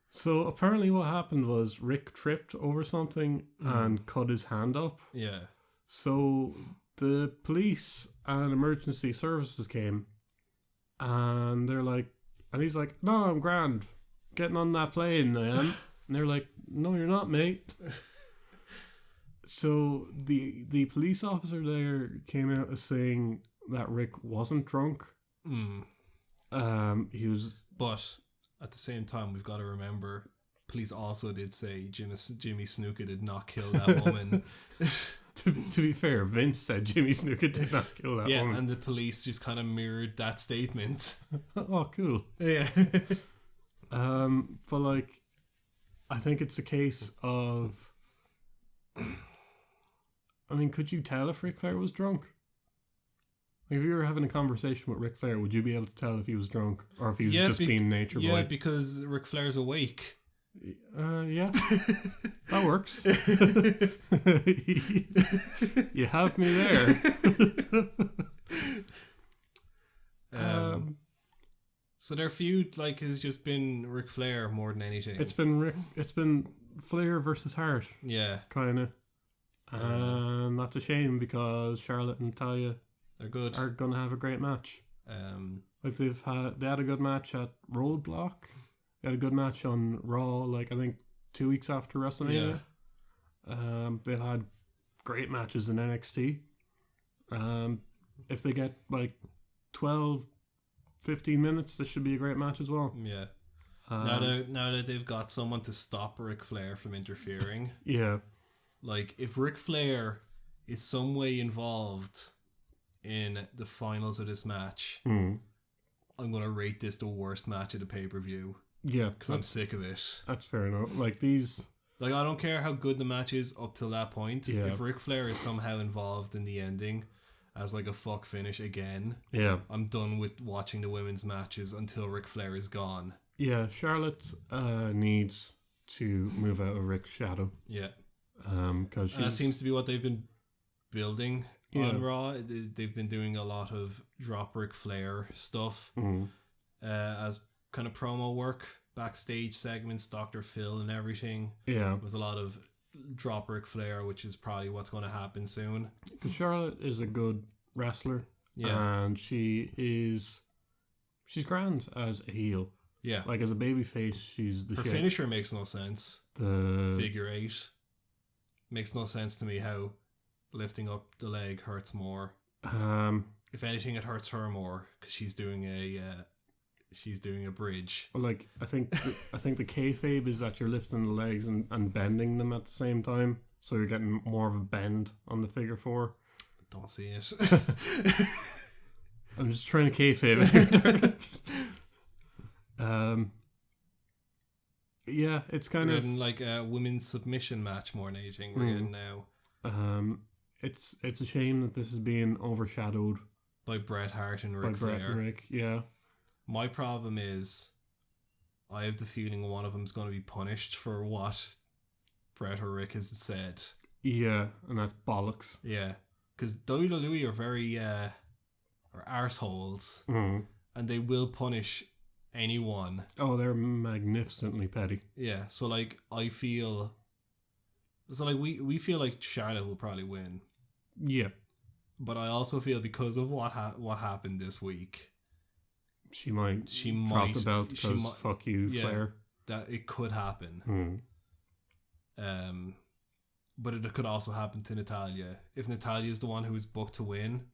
So apparently what happened was Rick tripped over something and cut his hand up. Yeah. So the police and emergency services came and they're like, and he's like, no, I'm grand. Getting on that plane, man. And they're like, no, you're not, mate. So the police officer there came out as saying that Rick wasn't drunk. He was... But at the same time, we've got to remember, police also did say Jimmy Snuka did not kill that woman. to be fair, Vince said Jimmy Snuka did not kill that woman. Yeah, and the police just kind of mirrored that statement. Oh, cool. Yeah. But like, I think it's a case of... I mean, could you tell if Ric Flair was drunk? If you were having a conversation with Ric Flair, would you be able to tell if he was drunk or if he was just being nature boy? Yeah, because Ric Flair's awake. Yeah, that works. You have me there. So their feud has just been Ric Flair more than anything. It's been Flair versus Hart. Yeah, kind of. And that's a shame because Charlotte and Natalya are gonna have a great match. They had a good match at Roadblock. They had a good match on Raw. I think 2 weeks after WrestleMania. Yeah. They've had great matches in NXT. If they get 12, 15 minutes, this should be a great match as well. Yeah. Now that they've got someone to stop Ric Flair from interfering. Yeah. If Ric Flair is some way involved in the finals of this match, I'm going to rate this the worst match of the pay-per-view. Yeah. Because I'm sick of it. That's fair enough. These... I don't care how good the match is up till that point. Yeah. If Ric Flair is somehow involved in the ending as a fuck finish again, I'm done with watching the women's matches until Ric Flair is gone. Yeah, Charlotte needs to move out of Rick's shadow. Yeah. Because that seems to be what they've been building on Raw. They've been doing a lot of drop Ric Flair stuff as kind of promo work, backstage segments, Dr. Phil and everything. Yeah. It was a lot of drop Ric Flair, which is probably what's going to happen soon. Because Charlotte is a good wrestler. Yeah. And she's grand as a heel. Yeah. As a babyface, she's the shit. Her finisher makes no sense. The figure 8. Makes no sense to me how lifting up the leg hurts more. If anything, it hurts her more because she's doing a bridge. Well, I think the kayfabe is that you're lifting the legs and bending them at the same time, so you're getting more of a bend on the figure 4. Don't see it. I'm just trying to kayfabe it. Yeah, it's kind of getting a women's submission match more than anything. We're getting now. It's a shame that this is being overshadowed by Bret Hart and Ric Flair. Bret and Rick, yeah. My problem is, I have the feeling one of them's going to be punished for what Bret or Rick has said. Yeah, and that's bollocks. Yeah, because WWE are very are arseholes, and they will punish anyone. Oh, they're magnificently petty. Yeah, so I feel, so we feel like Charlotte will probably win. Yeah, but I also feel because of what happened this week, she might drop the belt because fuck you, Flair. That it could happen. But it could also happen to Natalya. If Natalya is the one who was booked to win,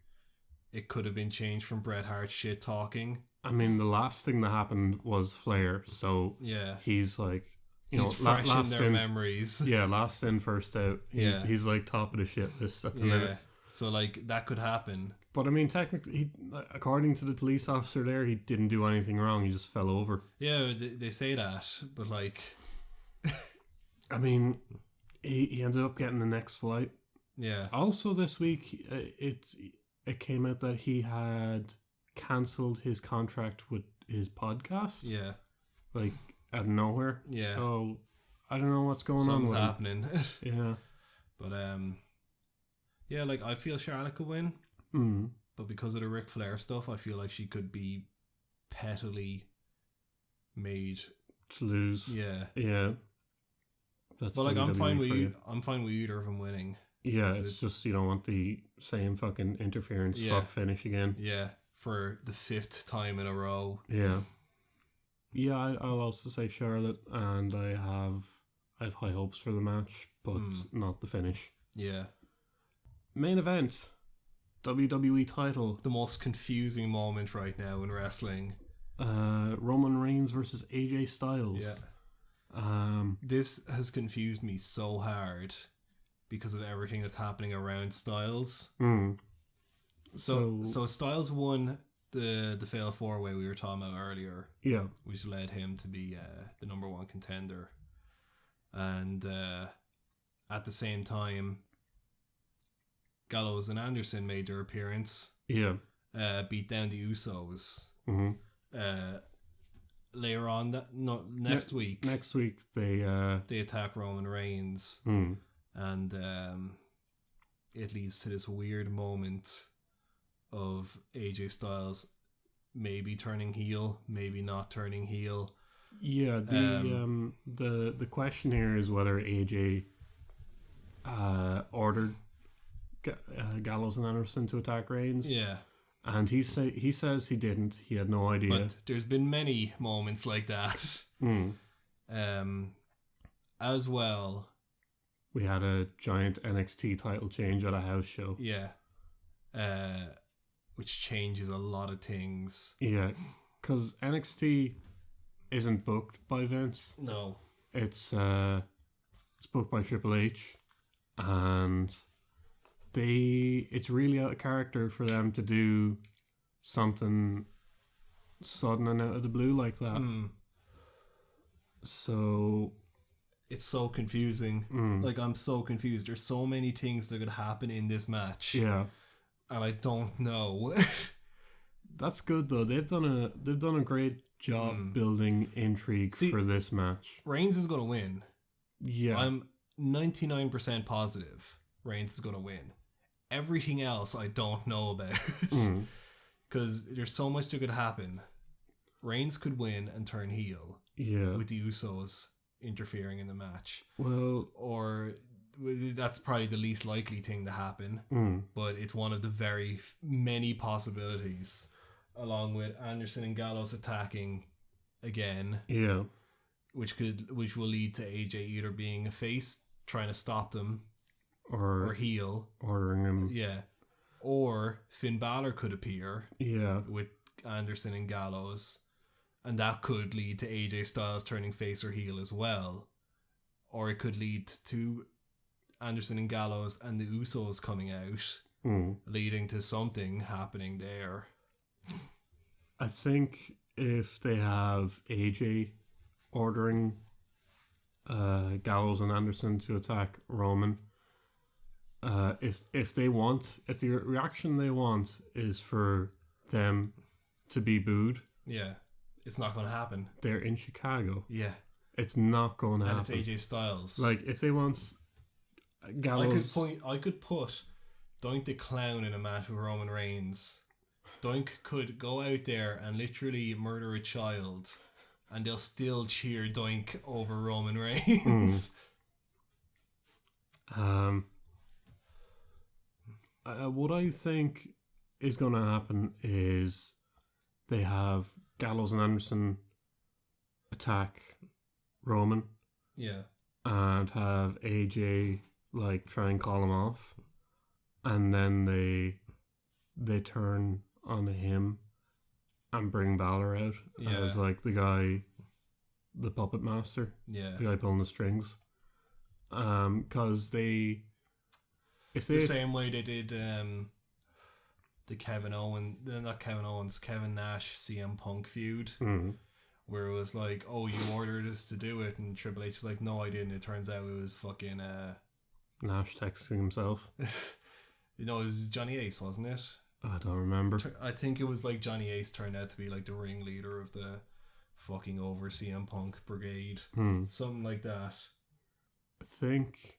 it could have been changed from Bret Hart shit talking. I mean, the last thing that happened was Flair, so he's he's fresh in their memories. Yeah, last in, first out. He's top of the shit list at the minute. So that could happen. But I mean, technically, according to the police officer there, he didn't do anything wrong. He just fell over. Yeah, they say that, but I mean, he ended up getting the next flight. Yeah. Also, this week, it came out that he had cancelled his contract with his podcast. Yeah. Like out of nowhere. Yeah. So I don't know what's going on Something's with happening. him. But yeah, like I feel Charlotte could win. Mm. But because of the Ric Flair stuff, I feel like she could be pettily made To lose. Yeah. Yeah. That's But like I'm fine with for you. I'm fine with either of them winning. Yeah, it's just you don't want the same fucking interference fuck finish again. Yeah, for the 5th time in a row. Yeah. Yeah, I'll also say Charlotte, and I have high hopes for the match, but not the finish. Yeah. Main event, WWE title. The most confusing moment right now in wrestling. Roman Reigns versus AJ Styles. Yeah. This has confused me so hard because of everything that's happening around Styles. So Styles won the Fatal 4-Way we were talking about earlier. Yeah. Which led him to be the number 1 contender. And at the same time, Gallows and Anderson made their appearance. Yeah. Beat down the Usos. Mm-hmm. Later on, next week. Next week, they attack Roman Reigns. And it leads to this weird moment of AJ Styles maybe turning heel, maybe not turning heel. Yeah, the question here is whether AJ ordered Gallows and Anderson to attack Reigns. Yeah. And he says he didn't. He had no idea. But there's been many moments like that. As well. We had a giant NXT title change at a house show. Yeah. Which changes a lot of things. Yeah, because NXT isn't booked by Vince. No. It's booked by Triple H, and it's really out of character for them to do something sudden and out of the blue like that. So it's so confusing. Like, I'm so confused. There's so many things that could happen in this match. Yeah. And I don't know. That's good though. They've done a great job building intrigue for this match. Reigns is gonna win. Yeah. I'm 99% positive Reigns is gonna win. Everything else I don't know about. Because there's so much that could happen. Reigns could win and turn heel. Yeah. With the Usos interfering in the match. Well, or that's probably the least likely thing to happen, but it's one of the very many possibilities, along with Anderson and Gallows attacking again. Yeah, which will lead to AJ either being a face trying to stop them, or heel ordering him. Yeah, or Finn Balor could appear. Yeah, with Anderson and Gallows, and that could lead to AJ Styles turning face or heel as well, or it could lead to Anderson and Gallows and the Usos coming out, leading to something happening there. I think if they have AJ ordering Gallows and Anderson to attack Roman, if the reaction they want is for them to be booed, it's not going to happen. They're in Chicago. Yeah, it's not going to happen. And it's AJ Styles. Like, if they want Gallows, I could put Doink the Clown in a match with Roman Reigns. Doink could go out there and literally murder a child, and they'll still cheer Doink over Roman Reigns. What I think is going to happen is they have Gallows and Anderson attack Roman. Yeah. And have AJ try and call him off, and then they turn on him and bring Balor out as the guy, the puppet master, the guy pulling the strings. Because the same way they did the Kevin Nash CM Punk feud. Where it was like, oh, you ordered us to do it, and Triple H is like, no, I didn't. It turns out it was fucking Nash texting himself. It was Johnny Ace, wasn't it? I don't remember. I think it was like Johnny Ace turned out to be like the ringleader of the fucking over CM Punk brigade, something like that. I think,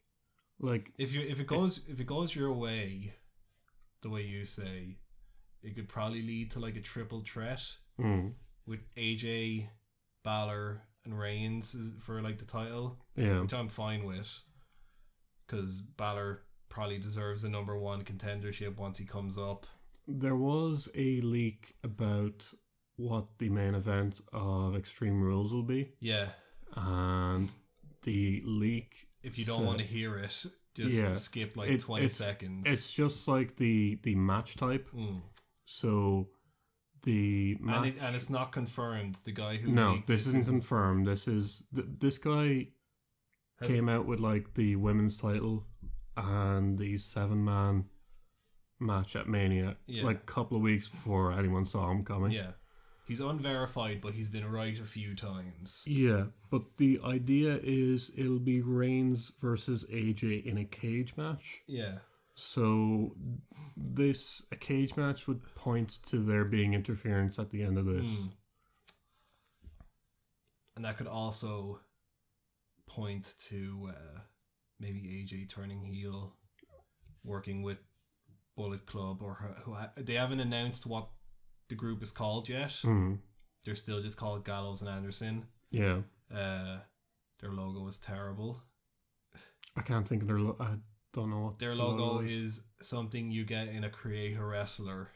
like, if it goes your way, the way you say, it could probably lead to like a triple threat with AJ, Balor, and Reigns for like the title, which I'm fine with, because Balor probably deserves the number one contendership once he comes up. There was a leak about what the main event of Extreme Rules will be. Yeah. And the leak... If you don't want to hear it, just skip like 20 seconds. It's just like the match type. So the match... And it's not confirmed. The guy who... No, this isn't confirmed. This guy came out with like the women's title and the 7-man match at Mania like a couple of weeks before anyone saw him coming. Yeah. He's unverified, but he's been right a few times. Yeah, but the idea is it'll be Reigns versus AJ in a cage match. Yeah. So a cage match would point to there being interference at the end of this. And that could also point to maybe AJ turning heel, working with Bullet Club, or they haven't announced what the group is called yet. They're still just called Gallows and Anderson. Yeah. Their logo is terrible. I can't think of their I don't know what their logo is. Something you get in a creator wrestler.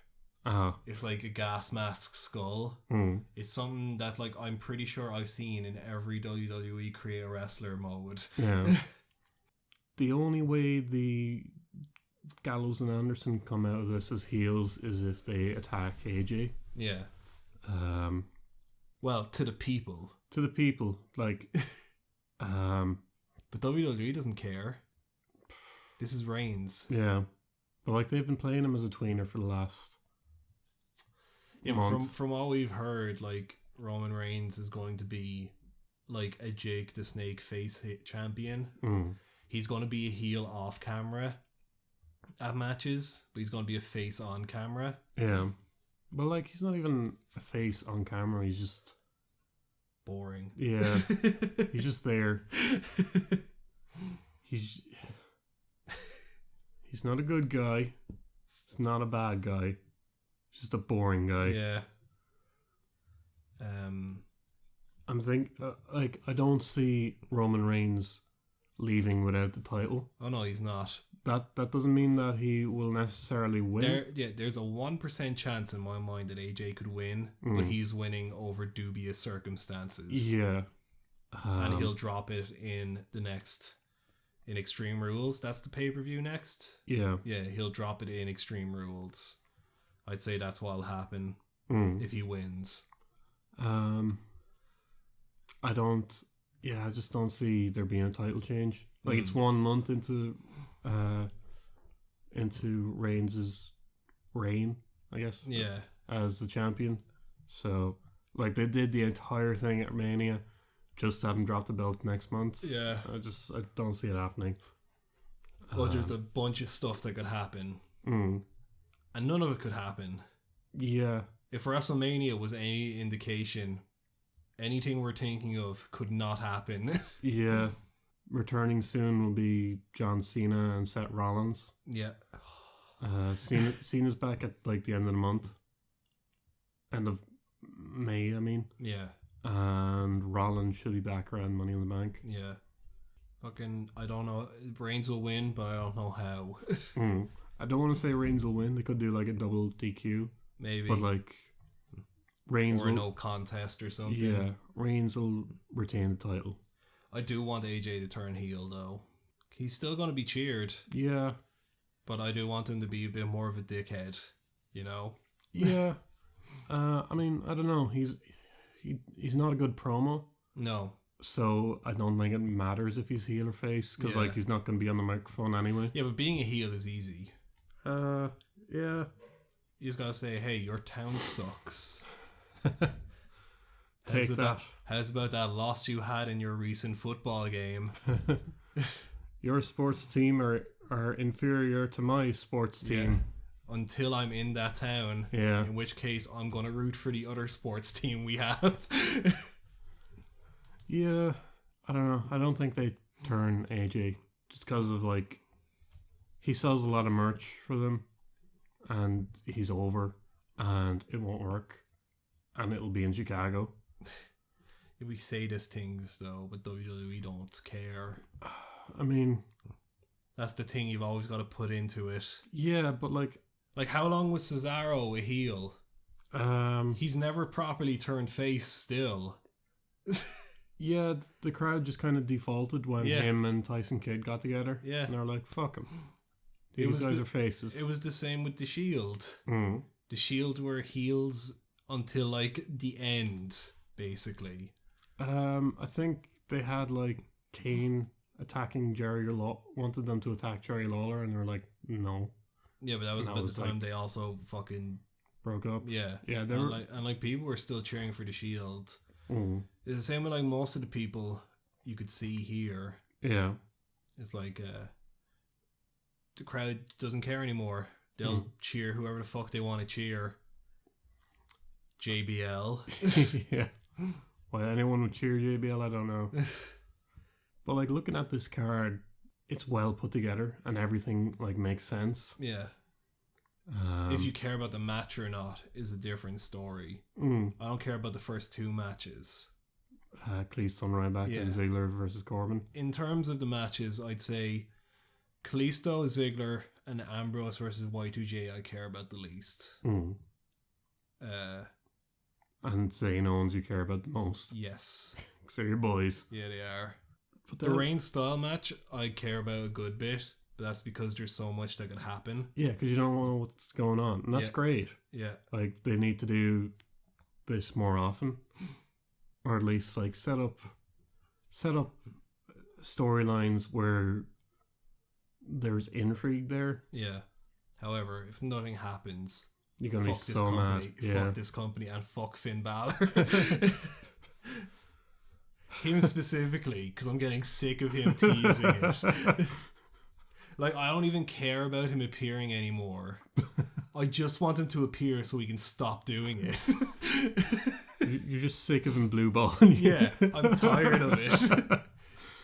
It's like a gas mask skull. It's something that like I'm pretty sure I've seen in every WWE creator wrestler mode. Yeah. The only way the Gallows and Anderson come out of this as heels is if they attack AJ. Yeah. Well, to the people. To the people, like. But WWE doesn't care. This is Reigns. Yeah, but like they've been playing him as a tweener for the last. Yeah, from what we've heard, like Roman Reigns is going to be like a Jake the Snake face champion. He's going to be a heel off camera at matches, but he's going to be a face on camera. Yeah, but like he's not even a face on camera. He's just boring. Yeah, he's just there. He's not a good guy. He's not a bad guy. He's just a boring guy. Yeah. I'm I don't see Roman Reigns leaving without the title. Oh no, he's not. That doesn't mean that he will necessarily win. There's a 1% chance in my mind that AJ could win, but he's winning over dubious circumstances. Yeah. And he'll drop it in the next... In Extreme Rules. That's the pay-per-view next. Yeah. Yeah, he'll drop it in Extreme Rules. I'd say that's what'll happen if he wins. I just don't see there being a title change. Like it's 1 month into Reigns' reign, I guess. Yeah. As the champion. So like they did the entire thing at Mania just to have him drop the belt next month. Yeah. I don't see it happening. Well, there's a bunch of stuff that could happen. And none of it could happen. Yeah. If WrestleMania was any indication, anything we're thinking of could not happen. Yeah. Returning soon will be John Cena and Seth Rollins. Yeah. Cena's back at like the end of the month. End of May, I mean. Yeah. And Rollins should be back around Money in the Bank. Yeah. I don't know. Reigns will win, but I don't know how. I don't want to say Reigns will win. They could do like a double DQ. Maybe. But like Reigns or no contest or something. Yeah. Reigns will retain the title. I do want AJ to turn heel though. He's still going to be cheered. Yeah. But I do want him to be a bit more of a dickhead, you know? Yeah. I mean, I don't know. He's not a good promo. No. So I don't think it matters if he's heel or face because like he's not going to be on the microphone anyway. Yeah, but being a heel is easy. Yeah. You just gotta say, hey, your town sucks. How's about that loss you had in your recent football game? Your sports team are inferior to my sports team. until I'm in that town. Yeah. In which case, I'm going to root for the other sports team we have. Yeah. I don't know. I don't think they turn AJ just because of like he sells a lot of merch for them, and he's over, and it won't work, and it'll be in Chicago. We say these things though, but WWE don't care. I mean, that's the thing you've always got to put into it. Yeah, but like how long was Cesaro a heel? He's never properly turned face still. Yeah, the crowd just kind of defaulted when him and Tyson Kidd got together. Yeah, and they're like, "Fuck him." These guys are faces. It was the same with the Shield. Mm. The Shield were heels until like the end, basically. I think they had like Kane attacking Jerry Lawler, wanted them to attack Jerry Lawler, and they were like, "No." Yeah, but that was about the time they also fucking broke up. Yeah, yeah. They were and people were still cheering for the Shield. Mm. It's the same with like most of the people you could see here. Yeah, it's like the crowd doesn't care anymore. They'll cheer whoever the fuck they want to cheer. JBL. Yeah. Why anyone would cheer JBL, I don't know. But like looking at this card, it's well put together and everything like makes sense. Yeah. If you care about the match or not is a different story. I don't care about the first two matches. Kalisto and Ryback and Ziggler versus Corbin. In terms of the matches, I'd say Kalisto, Ziggler, and Ambrose versus Y2J I care about the least. And Zayn Owens you care about the most. Yes. Because they're your boys. Yeah, they are. But the Reigns style match I care about a good bit, but that's because there's so much that could happen. Yeah, because you don't know what's going on. And that's great. Yeah. Like, they need to do this more often. Or at least, like, set up storylines where there's intrigue there. Yeah. However, if nothing happens, you're going to be so mad. Yeah. Fuck this company and fuck Finn Balor. Him specifically, because I'm getting sick of him teasing it. Like, I don't even care about him appearing anymore. I just want him to appear so we can stop doing it. You're just sick of him blue balling. Yeah, I'm tired of it.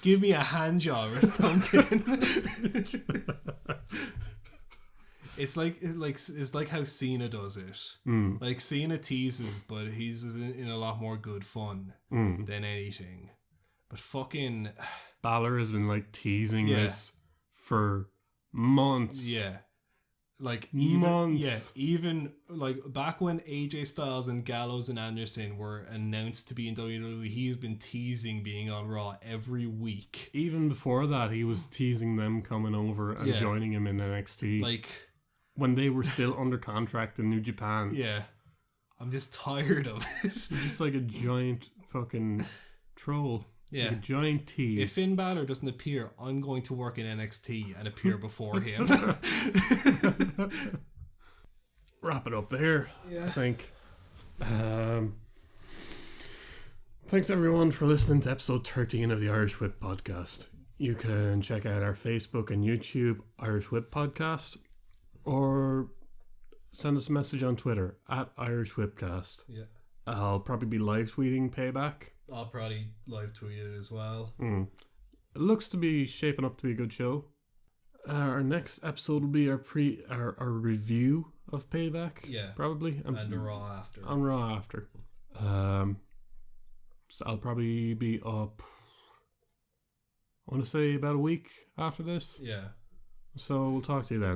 Give me a hand job or something. It's like how Cena does it. Like Cena teases, but he's in a lot more good fun than anything. But fucking Balor has been like teasing this for months. Yeah. Like months. Even like back when AJ Styles and Gallows and Anderson were announced to be in WWE, he's been teasing being on Raw every week. Even before that, he was teasing them coming over and joining him in NXT. Like when they were still under contract in New Japan. Yeah. I'm just tired of it. You're just like a giant fucking troll. Yeah. Like a giant tease. If Finn Balor doesn't appear, I'm going to work in NXT and appear before him. Wrap it up there, I think. Thanks everyone for listening to episode 13 of the Irish Whip Podcast. You can check out our Facebook and YouTube Irish Whip Podcast, or send us a message on Twitter at Irish Whipcast. Yeah. I'll probably be live tweeting Payback. I'll probably live tweet it as well. It looks to be shaping up to be a good show. Our next episode will be our review of Payback. Yeah. Probably. And a Raw after. On Raw after. So I'll probably be up, I want to say about a week after this. Yeah. So we'll talk to you then.